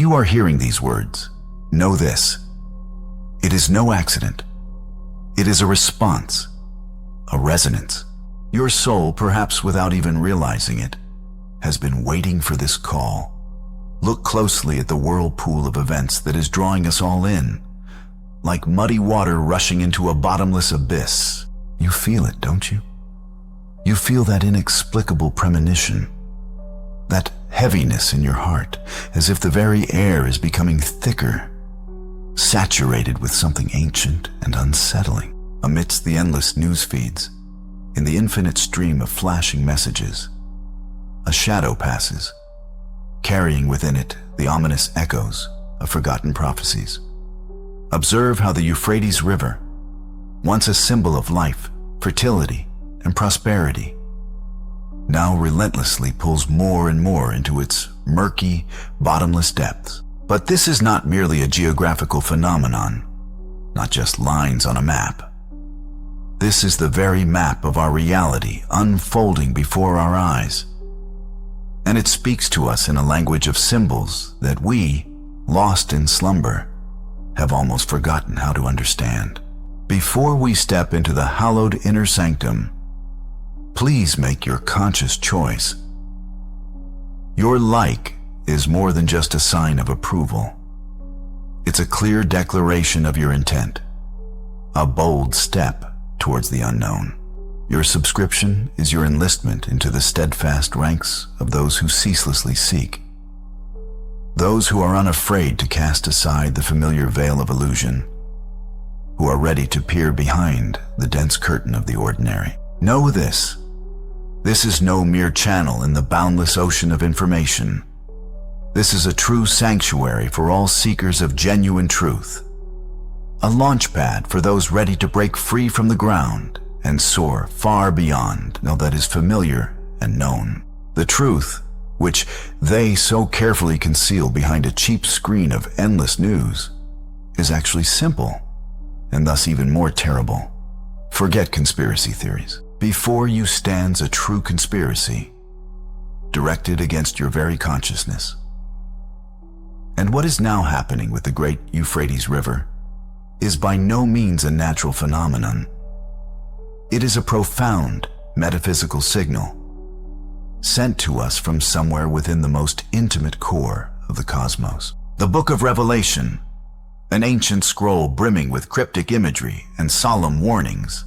If you are hearing these words, know this. It is no accident. It is a response, a resonance. Your soul, perhaps without even realizing it, has been waiting for this call. Look closely at the whirlpool of events that is drawing us all in, like muddy water rushing into a bottomless abyss. You feel it, don't you? You feel that inexplicable premonition, that heaviness in your heart, as if the very air is becoming thicker, saturated with something ancient and unsettling. Amidst the endless news feeds, in the infinite stream of flashing messages, a shadow passes, carrying within it the ominous echoes of forgotten prophecies. Observe how the Euphrates River, once a symbol of life, fertility, and prosperity, now relentlessly pulls more and more into its murky, bottomless depths. But this is not merely a geographical phenomenon, not just lines on a map. This is the very map of our reality unfolding before our eyes. And it speaks to us in a language of symbols that we, lost in slumber, have almost forgotten how to understand. Before we step into the hallowed inner sanctum, please make your conscious choice. Your like is more than just a sign of approval. It's a clear declaration of your intent, a bold step towards the unknown. Your subscription is your enlistment into the steadfast ranks of those who ceaselessly seek, those who are unafraid to cast aside the familiar veil of illusion, who are ready to peer behind the dense curtain of the ordinary. Know this. This is no mere channel in the boundless ocean of information. This is a true sanctuary for all seekers of genuine truth, a launchpad for those ready to break free from the ground and soar far beyond all that is familiar and known. The truth, which they so carefully conceal behind a cheap screen of endless news, is actually simple and thus even more terrible. Forget conspiracy theories. Before you stands a true conspiracy, directed against your very consciousness. And what is now happening with the great Euphrates River is by no means a natural phenomenon. It is a profound metaphysical signal sent to us from somewhere within the most intimate core of the cosmos. The Book of Revelation, an ancient scroll brimming with cryptic imagery and solemn warnings,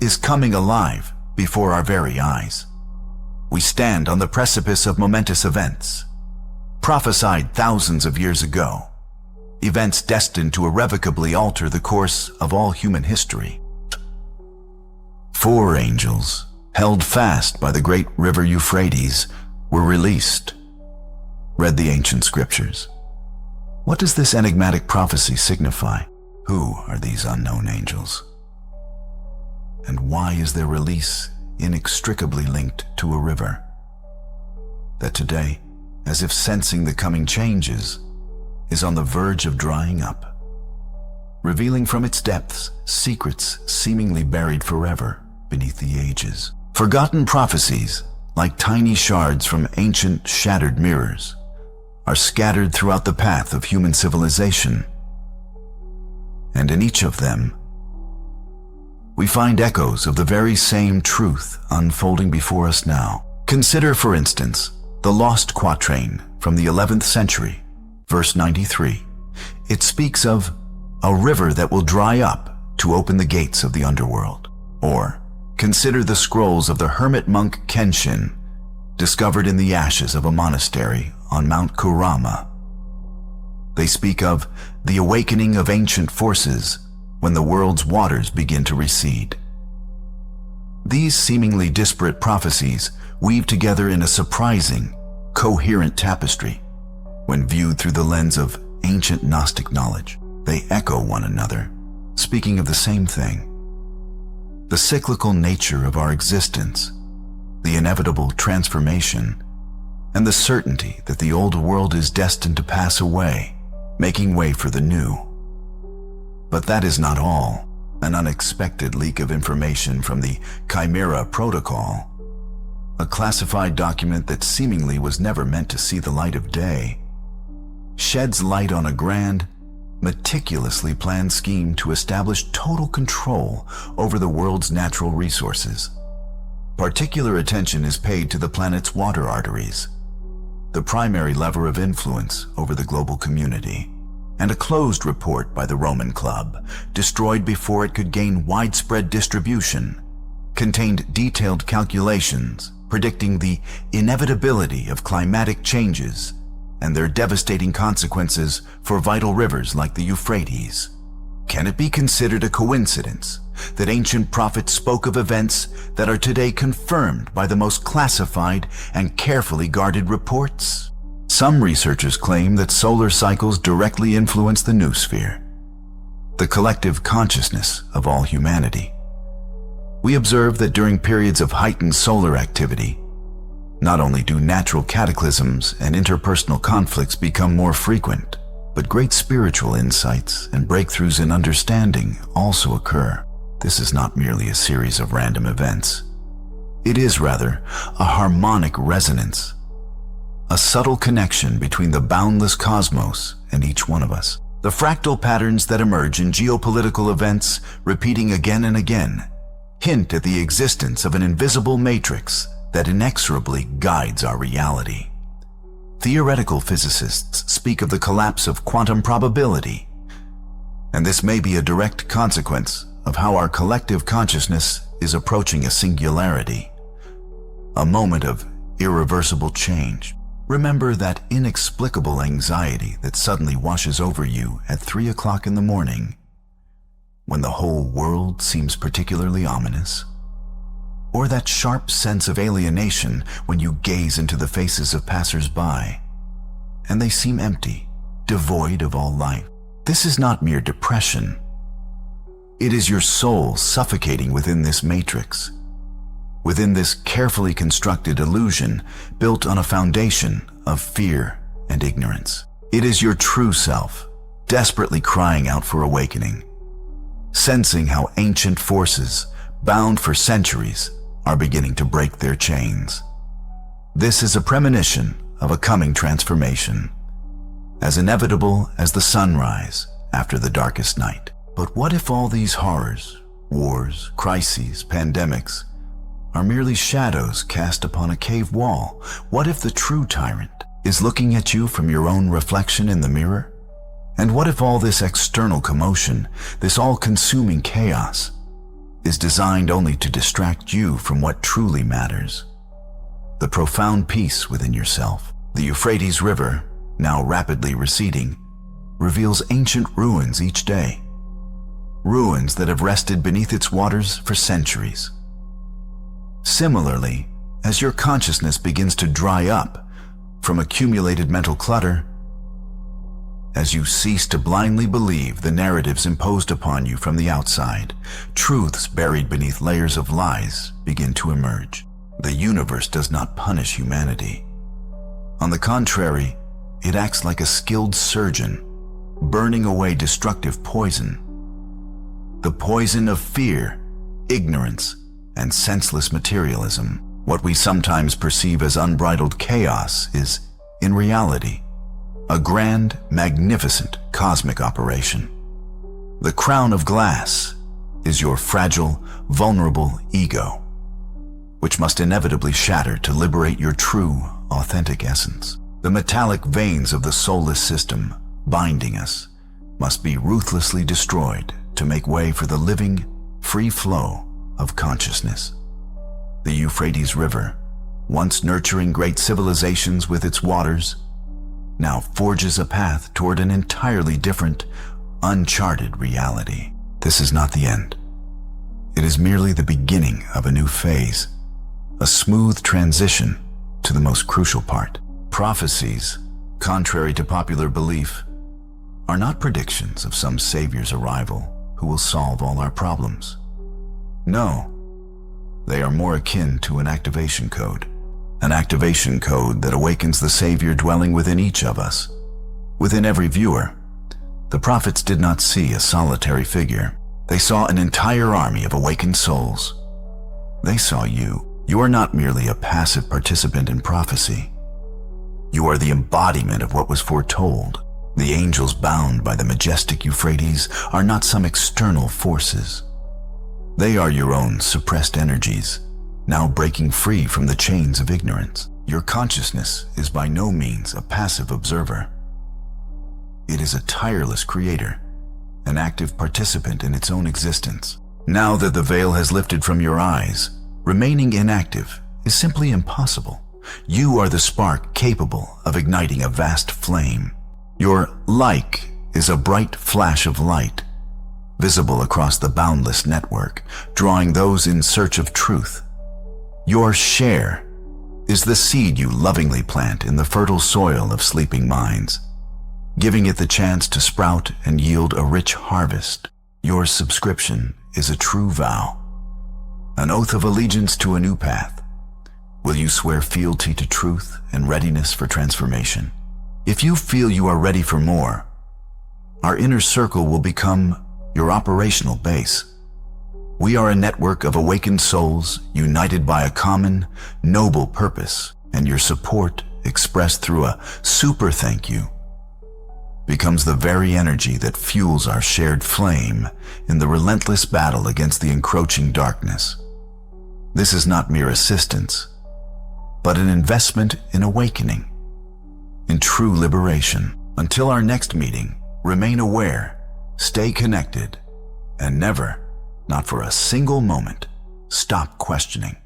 is coming alive before our very eyes. We stand on the precipice of momentous events, prophesied thousands of years ago, events destined to irrevocably alter the course of all human history. 4 angels, held fast by the great river Euphrates, were released, read the ancient scriptures. What does this enigmatic prophecy signify? Who are these unknown angels? And why is their release inextricably linked to a river that today, as if sensing the coming changes, is on the verge of drying up, revealing from its depths secrets seemingly buried forever beneath the ages? Forgotten prophecies, like tiny shards from ancient shattered mirrors, are scattered throughout the path of human civilization. And in each of them, we find echoes of the very same truth unfolding before us now. Consider, for instance, the lost quatrain from the 11th century, verse 93. It speaks of a river that will dry up to open the gates of the underworld. Or, consider the scrolls of the hermit monk Kenshin, discovered in the ashes of a monastery on Mount Kurama. They speak of the awakening of ancient forces when the world's waters begin to recede. These seemingly disparate prophecies weave together in a surprising, coherent tapestry. When viewed through the lens of ancient Gnostic knowledge, they echo one another, speaking of the same thing. The cyclical nature of our existence, the inevitable transformation, and the certainty that the old world is destined to pass away, making way for the new. But that is not all. An unexpected leak of information from the Chimera Protocol, a classified document that seemingly was never meant to see the light of day, sheds light on a grand, meticulously planned scheme to establish total control over the world's natural resources. Particular attention is paid to the planet's water arteries, the primary lever of influence over the global community, and a closed report by the Roman Club, destroyed before it could gain widespread distribution, contained detailed calculations predicting the inevitability of climatic changes and their devastating consequences for vital rivers like the Euphrates. Can it be considered a coincidence that ancient prophets spoke of events that are today confirmed by the most classified and carefully guarded reports? Some researchers claim that solar cycles directly influence the noosphere, the collective consciousness of all humanity. We observe that during periods of heightened solar activity, not only do natural cataclysms and interpersonal conflicts become more frequent, but great spiritual insights and breakthroughs in understanding also occur. This is not merely a series of random events. It is rather a harmonic resonance, a subtle connection between the boundless cosmos and each one of us. The fractal patterns that emerge in geopolitical events, repeating again and again, hint at the existence of an invisible matrix that inexorably guides our reality. Theoretical physicists speak of the collapse of quantum probability, and this may be a direct consequence of how our collective consciousness is approaching a singularity, a moment of irreversible change. Remember that inexplicable anxiety that suddenly washes over you at 3 o'clock in the morning, when the whole world seems particularly ominous? Or that sharp sense of alienation when you gaze into the faces of passers-by, and they seem empty, devoid of all life? This is not mere depression. It is your soul suffocating within this matrix, within this carefully constructed illusion built on a foundation of fear and ignorance. It is your true self, desperately crying out for awakening, sensing how ancient forces, bound for centuries, are beginning to break their chains. This is a premonition of a coming transformation, as inevitable as the sunrise after the darkest night. But what if all these horrors, wars, crises, pandemics, are merely shadows cast upon a cave wall? What if the true tyrant is looking at you from your own reflection in the mirror? And what if all this external commotion, this all-consuming chaos, is designed only to distract you from what truly matters? The profound peace within yourself. The Euphrates River, now rapidly receding, reveals ancient ruins each day. Ruins that have rested beneath its waters for centuries. Similarly, as your consciousness begins to dry up from accumulated mental clutter, as you cease to blindly believe the narratives imposed upon you from the outside, truths buried beneath layers of lies begin to emerge. The universe does not punish humanity. On the contrary, it acts like a skilled surgeon, burning away destructive poison. The poison of fear, ignorance, and senseless materialism. What we sometimes perceive as unbridled chaos is, in reality, a grand, magnificent cosmic operation. The crown of glass is your fragile, vulnerable ego, which must inevitably shatter to liberate your true, authentic essence. The metallic veins of the soulless system binding us must be ruthlessly destroyed to make way for the living, free flow of consciousness. The Euphrates River, once nurturing great civilizations with its waters, now forges a path toward an entirely different, uncharted reality. This is not the end. It is merely the beginning of a new phase, a smooth transition to the most crucial part. Prophecies, contrary to popular belief, are not predictions of some savior's arrival who will solve all our problems. No, they are more akin to an activation code. An activation code that awakens the Savior dwelling within each of us. Within every viewer, the prophets did not see a solitary figure. They saw an entire army of awakened souls. They saw you. You are not merely a passive participant in prophecy. You are the embodiment of what was foretold. The angels bound by the majestic Euphrates are not some external forces. They are your own suppressed energies, now breaking free from the chains of ignorance. Your consciousness is by no means a passive observer. It is a tireless creator, an active participant in its own existence. Now that the veil has lifted from your eyes, remaining inactive is simply impossible. You are the spark capable of igniting a vast flame. Your like is a bright flash of light, visible across the boundless network, drawing those in search of truth. Your share is the seed you lovingly plant in the fertile soil of sleeping minds, giving it the chance to sprout and yield a rich harvest. Your subscription is a true vow, an oath of allegiance to a new path. Will you swear fealty to truth and readiness for transformation? If you feel you are ready for more, our inner circle will become your operational base. We are a network of awakened souls united by a common, noble purpose, and your support, expressed through a super thank you, becomes the very energy that fuels our shared flame in the relentless battle against the encroaching darkness. This is not mere assistance, but an investment in awakening, in true liberation. Until our next meeting, remain aware, stay connected, and never, not for a single moment, stop questioning.